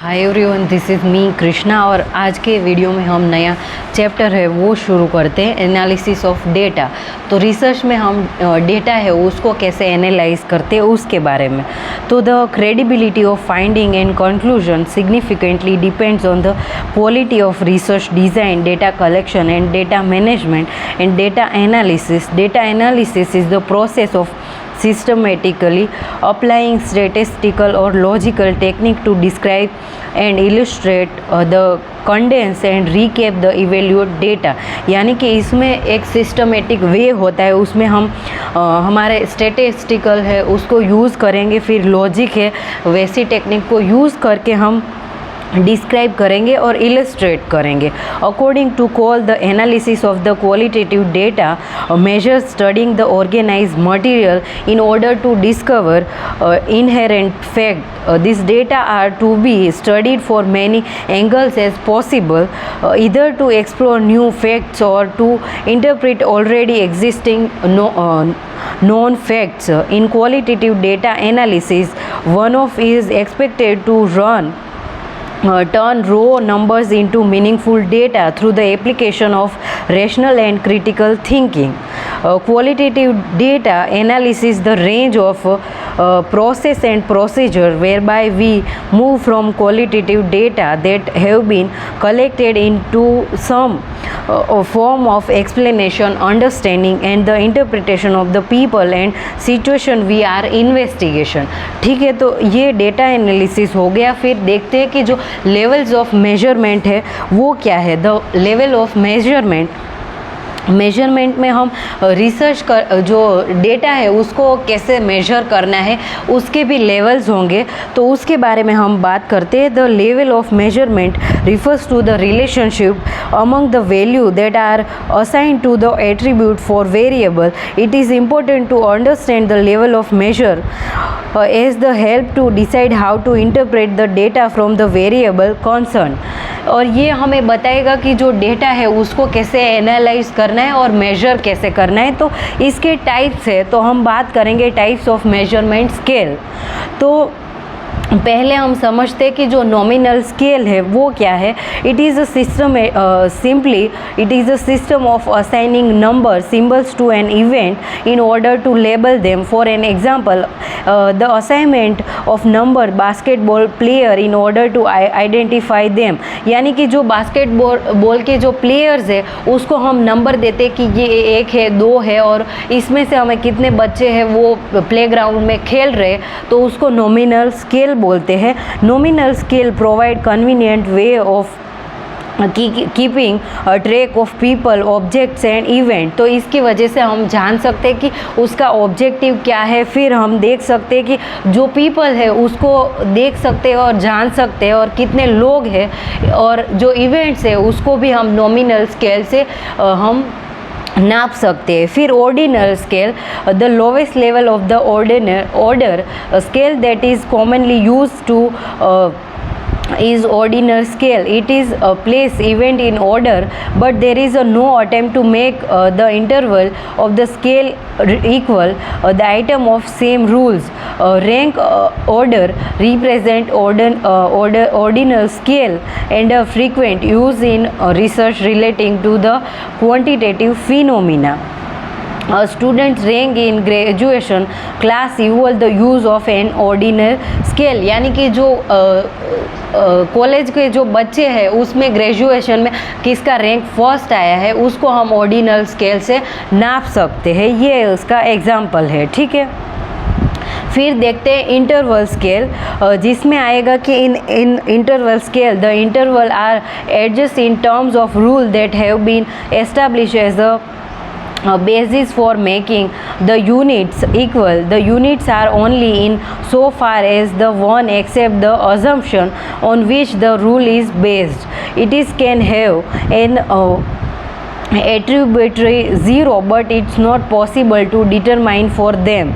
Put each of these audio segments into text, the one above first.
Hi everyone, this is me Krishna और आज के वीडियो में हम नया चैप्टर है वो शुरू करते हैं, एनालिसिस ऑफ डेटा। तो रिसर्च में हम डेटा है उसको कैसे एनालाइज करते हैं उसके बारे में। तो the credibility of finding and conclusion significantly depends on the quality of research design, data collection and data management and data analysis. Data analysis is the process of systematically applying statistical or logical technique to describe and illustrate the condense and recap the evaluate data। यानी कि इसमें एक systematic way होता है, उसमें हम हमारे statistical है उसको यूज़ करेंगे, फिर लॉजिक है वैसी टेक्निक को यूज़ करके हम डिस्क्राइब करेंगे और इलस्ट्रेट करेंगे। According to call the analysis of the qualitative data measure studying the organise material in order to discover inherent fact. This data are to be studied for many angles as possible, either to explore new facts और to interpret already existing known facts। In qualitative data analysis, one of is expected to turn raw numbers into meaningful data through the application of rational and critical thinking। Qualitative data analysis the range of process and procedure whereby we move from qualitative data that have been collected into some form of explanation, understanding and the interpretation of the people and situation we are investigation। ठीक है, तो ये data analysis हो गया। फिर देखते हैं कि जो लेवल्स ऑफ मेजरमेंट है वो क्या है। द लेवल ऑफ मेजरमेंट में हम रिसर्च कर जो डेटा है उसको कैसे मेजर करना है उसके भी लेवल्स होंगे, तो उसके बारे में हम बात करते हैं। The level of measurement refers to the relationship among the value that are assigned to the attribute for variable. It is important to understand the level of measure as the help to decide how to interpret the data from the variable concern. और ये हमें बताएगा कि जो data है उसको कैसे analyse करना है और मेजर कैसे करना है। तो इसके टाइप्स है, तो हम बात करेंगे टाइप्स ऑफ मेजरमेंट स्केल। तो पहले हम समझते हैं कि जो नॉमिनल स्केल है वो क्या है। It is a system simply it is a system of assigning number symbols to an event in order to label them. For an example, the assignment of number basketball player in order to identify them. यानी कि जो basketball के जो players है उसको हम number देते कि ये 1 है 2 है और इसमें से हमें कितने बच्चे हैं वो प्लेग्राउंड में खेल रहे, तो उसको नॉमिनल स्केल बोलते हैं। Nominal scale provide convenient way of keeping track of people, objects and event. तो इसकी वजह से हम जान सकते हैं कि उसका ऑब्जेक्टिव क्या है। फिर हम देख सकते हैं कि जो पीपल है उसको देख सकते हैं और जान सकते हैं और कितने लोग हैं, और जो इवेंट्स है उसको भी हम नॉमिनल स्केल से हम नाप सकते हैं। फिर ordinal scale, the lowest level of the order scale that is commonly used to is ordinal scale. It is place event in order, but there is no attempt to make the interval of the scale equal the item of same rules। Rank order represent ordinal scale and frequent use in research relating to the quantitative phenomena। Students rank in graduation class equal the use of an ordinal scale। यानी कि जो college के जो बच्चे हैं उसमें graduation में किसका रैंक फर्स्ट आया है उसको हम ऑर्डिनल स्केल से नाप सकते हैं। ये उसका एग्जाम्पल है, ठीक है। फिर देखते हैं इंटरवल स्केल, जिसमें आएगा कि in interval scale the interval are adjust in terms of rule that have been established as a basis for making the units equal। The units are only in so far as the one accept the assumption on which the rule is based। It is can have an attributary zero, but it's not possible to determine for them।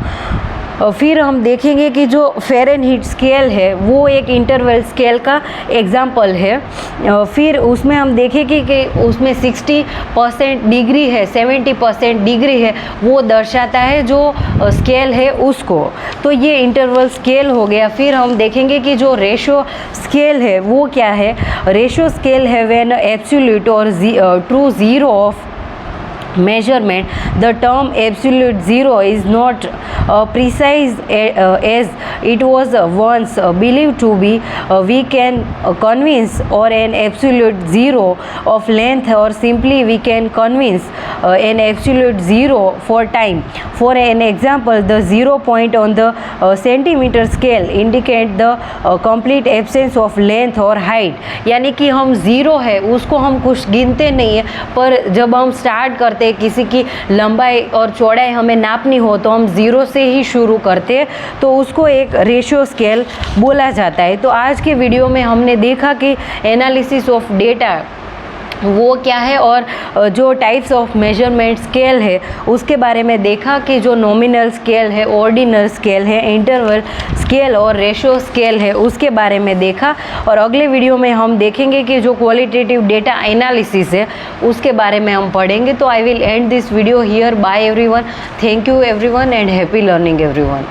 फिर हम देखेंगे कि जो Fahrenheit scale है वो एक interval scale का example है। फिर उसमें हम देखेंगे कि उसमें 60% डिग्री है, 70% डिग्री है, वो दर्शाता है जो स्केल है उसको। तो ये इंटरवल स्केल हो गया। फिर हम देखेंगे कि जो रेशो स्केल है वो क्या है। रेशो स्केल है व्हेन एब्सोल्यूट और true zero of measurement, the term absolute zero is not precise as it was once believed to be. We can convince or an absolute zero of length, or simply we can convince an absolute zero for time. For an example, the 0 point on the centimeter scale indicate the complete absence of length or height। यानी कि हम zero है उसको हम कुछ गिनते नहीं है, पर जब हम स्टार्ट करते किसी की लंबाई और चौड़ाई हमें नापनी हो तो हम ज़ीरो से ही शुरू करते हैं, तो उसको एक रेशियो स्केल बोला जाता है। तो आज के वीडियो में हमने देखा कि एनालिसिस ऑफ डेटा वो क्या है, और जो टाइप्स ऑफ मेजरमेंट स्केल है उसके बारे में देखा कि जो नॉमिनल स्केल है, ऑर्डिनल स्केल है, इंटरवल स्केल और रेशो स्केल है उसके बारे में देखा। और अगले वीडियो में हम देखेंगे कि जो क्वालिटेटिव डेटा एनालिसिस है उसके बारे में हम पढ़ेंगे। तो I will end this video here. Bye everyone, thank you everyone and happy learning everyone.